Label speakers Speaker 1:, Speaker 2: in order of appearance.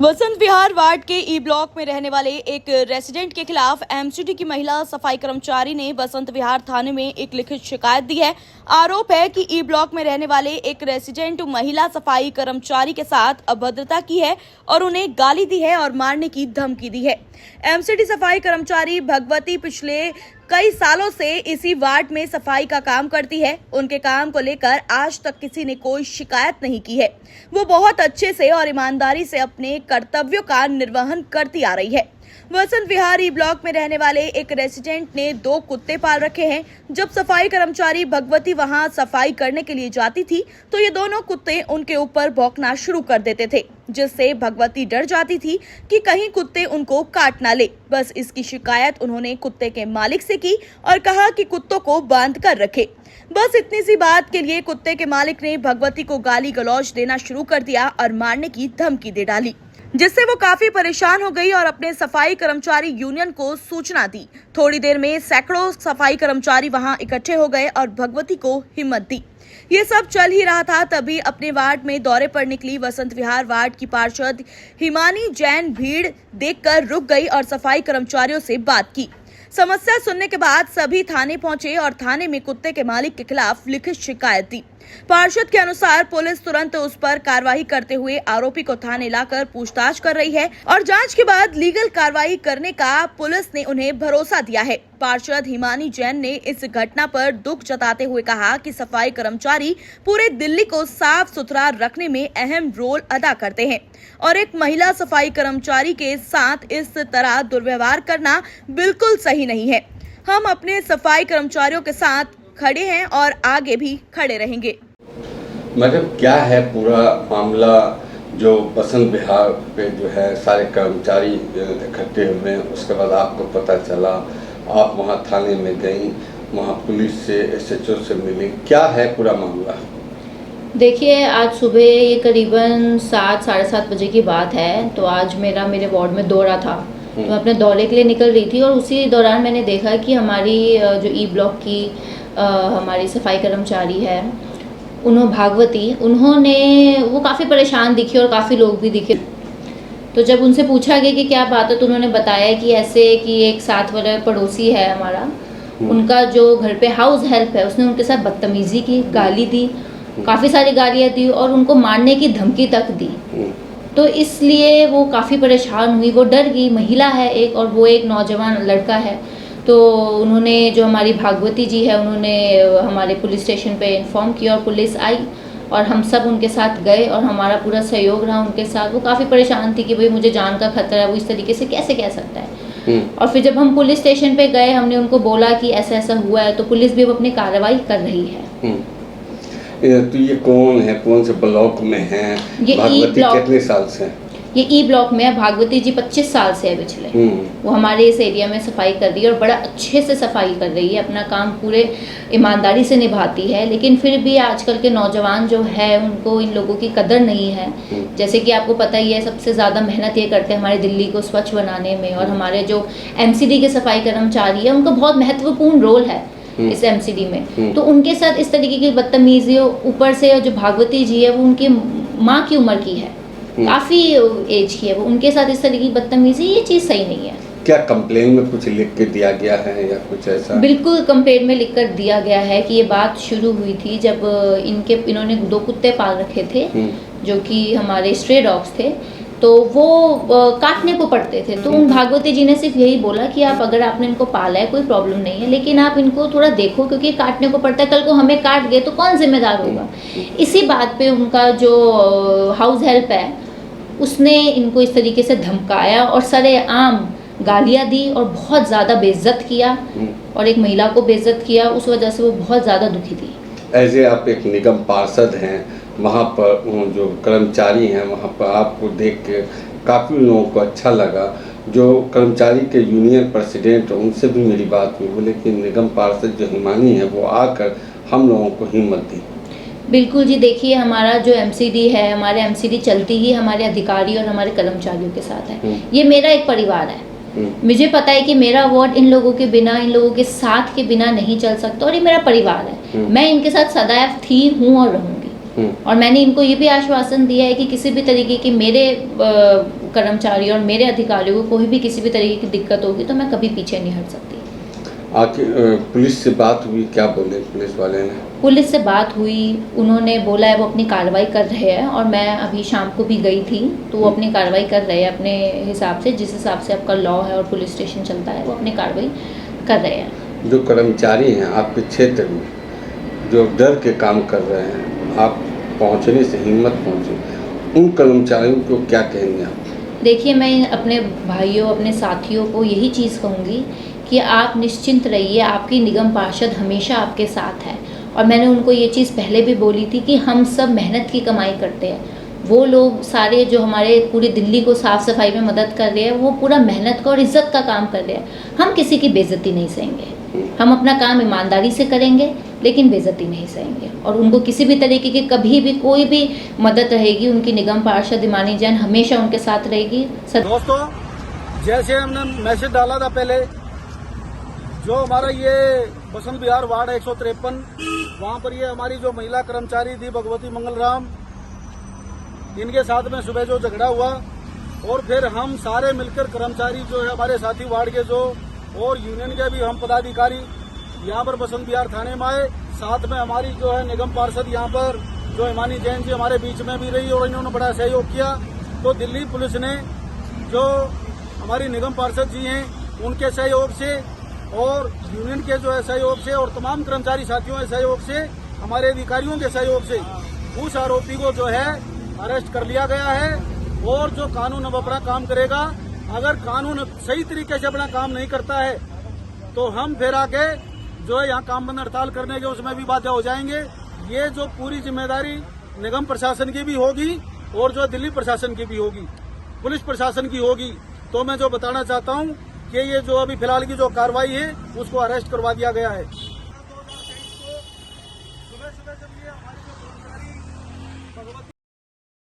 Speaker 1: Vasant Vihar ward के E block में रहने वाले एक रेसिडेंट के खिलाफ एमसीडी की महिला सफाई कर्मचारी ने वसंत विहार थाने में एक लिखित शिकायत दी है। आरोप है कि ई ब्लॉक में रहने वाले एक रेसिडेंट महिला सफाई कर्मचारी के साथ अभद्रता की है और उन्हें गाली दी है और मारने की धमकी दी है। एमसीडी सफाई कर्मचारी भगवती पिछले कई सालों से इसी वार्ड में सफाई का काम करती है। उनके काम को लेकर आज तक किसी ने कोई शिकायत नहीं की है। वो बहुत अच्छे से और ईमानदारी से अपने कर्तव्यों का निर्वहन करती आ रही है। वसंत विहार ई ब्लॉक में रहने वाले एक रेसिडेंट ने 2 कुत्ते पाल रखे हैं। जब सफाई कर्मचारी भगवती वहां सफाई करने के लिए जाती थी तो ये दोनों कुत्ते उनके ऊपर भौंकना शुरू कर देते थे, जिससे भगवती डर जाती थी कि कहीं कुत्ते उनको काट ना ले। बस इसकी शिकायत उन्होंने कुत्ते के मालिक से की और कहा कि कुत्तों को बांध कर रखे। बस इतनी सी बात के लिए कुत्ते के मालिक ने भगवती को गाली गलौज देना शुरू कर दिया और मारने की धमकी दे डाली, जिससे वो काफी परेशान हो गई और अपने सफाई कर्मचारी यूनियन को सूचना दी। थोड़ी देर में सैकड़ों सफाई कर्मचारी वहां इकट्ठे हो गए और भगवती को हिम्मत दी। ये सब चल ही रहा था, तभी अपने वार्ड में दौरे पर निकली वसंत विहार वार्ड की पार्षद हिमानी जैन भीड़ देखकर रुक गई और सफाई कर्मचारियों से बात की। समस्या सुनने के बाद सभी थाने पहुंचे और थाने में कुत्ते के मालिक के खिलाफ लिखित शिकायत दी। पार्षद के अनुसार पुलिस तुरंत उस पर कार्रवाई करते हुए आरोपी को थाने लाकर पूछताछ कर रही है और जांच के बाद लीगल कार्रवाई करने का पुलिस ने उन्हें भरोसा दिया है। पार्षद हिमानी जैन ने इस घटना पर दुख जताते हुए कहा कि सफाई कर्मचारी पूरे दिल्ली को साफ सुथरा रखने में अहम रोल अदा करते हैं और एक महिला सफाई कर्मचारी के साथ इस तरह दुर्व्यवहार करना बिल्कुल सही नहीं है। हम अपने सफाई कर्मचारियों के साथ खड़े हैं और आगे भी खड़े रहेंगे।
Speaker 2: मैडम, क्या है पूरा मामला जो बसंत विहार पे जो है सारे कर्मचारी इकट्ठे हुए हैं, उसके बाद आपको पता चला, आप वहाँ थाने में गई, वहाँ पुलिस से एसएचओ से मिली, क्या है पूरा मामला?
Speaker 3: देखिए, आज सुबह ये करीबन 7 साढ़े 7 बजे की बात है। तो आज मेरे वार्ड में दौरा था, तो मैं अपने दौरे के लिए निकल रही थी और उसी दौरान मैंने देखा कि हमारी जो ई ब्लॉक की हमारी सफाई कर्मचारी है भागवती, वो काफ़ी परेशान दिखी और काफ़ी लोग भी दिखे। तो जब उनसे पूछा गया कि क्या बात है, तो उन्होंने बताया कि ऐसे कि एक साथ वाला पड़ोसी है हमारा, उनका जो घर पे हाउस हेल्प है, उसने उनके साथ बदतमीज़ी की, गाली दी, काफ़ी सारी गालियाँ दी और उनको मारने की धमकी तक दी। तो इसलिए वो काफ़ी परेशान हुई, वो डर गई। महिला है एक, और वो एक नौजवान लड़का है। तो उन्होंने, जो हमारी भागवती जी है, उन्होंने हमारे पुलिस स्टेशन पे इन्फॉर्म किया और पुलिस आई और हम सब उनके साथ गए और हमारा पूरा सहयोग रहा उनके साथ। वो काफ़ी परेशान थी कि भाई मुझे जान का खतरा है, वो इस तरीके से कैसे कह सकता है। और फिर जब हम पुलिस स्टेशन पे गए, हमने उनको बोला कि ऐसा ऐसा हुआ है, तो पुलिस भी अब अपनी कार्रवाई कर रही है।
Speaker 2: तो ये कौन है, कौन से ब्लॉक में है?
Speaker 3: ये
Speaker 2: भागवती कितने साल से?
Speaker 3: ये ई ब्लॉक में है। भागवती जी 25 साल से है पिछले। वो हमारे इस एरिया में सफाई कर रही है और बड़ा अच्छे से सफाई कर रही है, अपना काम पूरे ईमानदारी से निभाती है। लेकिन फिर भी आजकल के नौजवान जो है, उनको इन लोगों की कदर नहीं है। जैसे कि आपको पता ही है, सबसे ज़्यादा मेहनत ये करते हैं हमारे दिल्ली को स्वच्छ बनाने में, और हमारे जो एमसीडी के सफाई कर्मचारी है, उनका बहुत महत्वपूर्ण रोल है इस एमसीडी में। तो उनके साथ इस तरीके की बदतमीजी, ऊपर से जो भागवती जी है, वो उनकी माँ की उम्र की है, काफी एज की है, वो उनके साथ इस तरीके की बदतमीजी, ये चीज सही नहीं है।
Speaker 2: क्या कंप्लेन में कुछ लिख के दिया गया है या कुछ ऐसा?
Speaker 3: बिल्कुल, कंप्लेन में लिख कर दिया गया है कि ये बात शुरू हुई थी जब इन्होंने 2 कुत्ते पाल रखे थे, जो कि हमारे स्ट्रे डॉग्स थे। तो वो काटने को पड़ते थे। तो उन भागवती जी ने सिर्फ यही बोला कि आप, अगर आपने इनको पाला है, कोई प्रॉब्लम नहीं है, लेकिन आप इनको थोड़ा देखो, क्योंकि काटने को पड़ता है, कल को हमें काट गए तो कौन जिम्मेदार होगा। इसी बात पे उनका जो हाउस हेल्प है, उसने इनको इस तरीके से धमकाया और सरेआम गालियाँ दी और बहुत ज़्यादा बेइज्जत किया और एक महिला को बेइज्जत किया। उस वजह से वो बहुत ज़्यादा दुखी थी।
Speaker 2: ऐसे आप एक निगम पार्षद हैं, वहाँ पर जो कर्मचारी हैं, वहाँ पर आपको देख के काफ़ी लोगों को अच्छा लगा। जो कर्मचारी के यूनियन प्रेसिडेंट, उनसे भी मेरी बात हुई, बोले कि निगम पार्षद जो हिमानी है, वो आकर हम लोगों को हिम्मत दी।
Speaker 3: बिल्कुल जी, देखिए, हमारा जो एमसीडी है, हमारे एमसीडी चलती ही हमारे अधिकारी और हमारे कर्मचारियों के साथ है। ये मेरा एक परिवार है। मुझे पता है कि मेरा वार्ड इन लोगों के बिना, इन लोगों के साथ के बिना नहीं चल सकता, और ये मेरा परिवार है। मैं इनके साथ सदैव थी, हूँ और रहूँगी। और मैंने इनको ये भी आश्वासन दिया है कि किसी भी तरीके की मेरे कर्मचारी और मेरे अधिकारियों को कोई भी किसी भी तरीके की दिक्कत होगी तो मैं कभी पीछे नहीं हट सकती।
Speaker 2: आखिर पुलिस से बात हुई, क्या बोले पुलिस वाले ने?
Speaker 3: पुलिस से बात हुई, उन्होंने बोला है वो अपनी कार्रवाई कर रहे हैं और मैं अभी शाम को भी गई थी तो वो अपनी कार्रवाई कर रहे हैं अपने हिसाब से, जिस हिसाब से आपका लॉ है और पुलिस स्टेशन चलता है वो अपनी कार्रवाई कर रहे हैं।
Speaker 2: जो कर्मचारी हैं आपके क्षेत्र में जो डर के काम कर रहे हैं, आप पहुंचने से हिम्मत पहुंचे, उन कर्मचारियों को क्या कहेंगे आप?
Speaker 3: देखिए, मैं अपने भाइयों अपने साथियों को यही चीज़ कहूँगी कि आप निश्चिंत रहिए, आपकी निगम पार्षद हमेशा आपके साथ है। और मैंने उनको ये चीज़ पहले भी बोली थी कि हम सब मेहनत की कमाई करते हैं, वो लोग सारे जो हमारे पूरी दिल्ली को साफ़ सफाई में मदद कर रहे हैं वो पूरा मेहनत का और इज़्ज़त का काम कर रहे हैं। हम किसी की बेइज्जती नहीं सहेंगे, हम अपना काम ईमानदारी से करेंगे लेकिन बेइज्जती नहीं सहेंगे। और उनको किसी भी तरीके की कभी भी कोई भी मदद रहेगी, उनकी निगम पार्षद इमानी जैन हमेशा उनके साथ रहेगी।
Speaker 4: दोस्तों, जैसे हमने मैसेज डाला था पहले, जो हमारा ये बसंत विहार वार्ड 153, वहाँ पर ये हमारी जो महिला कर्मचारी थी भगवती मंगलराम, इनके साथ में सुबह जो झगड़ा हुआ और फिर हम सारे मिलकर कर्मचारी जो है हमारे साथी वार्ड के जो और यूनियन के भी हम पदाधिकारी यहाँ पर बसंत विहार थाने में आए। साथ में हमारी जो है निगम पार्षद यहाँ पर जो इमानी जैन जी हमारे बीच में भी रही और इन्होंने बड़ा सहयोग किया। तो दिल्ली पुलिस ने जो हमारी निगम पार्षद जी हैं उनके सहयोग से और यूनियन के जो है सहयोग से और तमाम कर्मचारी साथियों के सहयोग से, हमारे अधिकारियों के सहयोग से उस आरोपी को जो है अरेस्ट कर लिया गया है। और जो कानून अब अपना काम करेगा, अगर कानून सही तरीके से अपना काम नहीं करता है तो हम फिर आके जो है यहाँ काम बंद हड़ताल करने के उसमें भी बाध्य हो जाएंगे। ये जो पूरी जिम्मेदारी निगम प्रशासन की भी होगी और जो दिल्ली प्रशासन की भी होगी, पुलिस प्रशासन की होगी। तो मैं जो बताना चाहता हूँ कि ये जो अभी फिलहाल की जो कार्रवाई है उसको अरेस्ट करवा दिया गया है। 2023 को सुबह सुबह जब ये हमारी जो कर्मचारी भगवती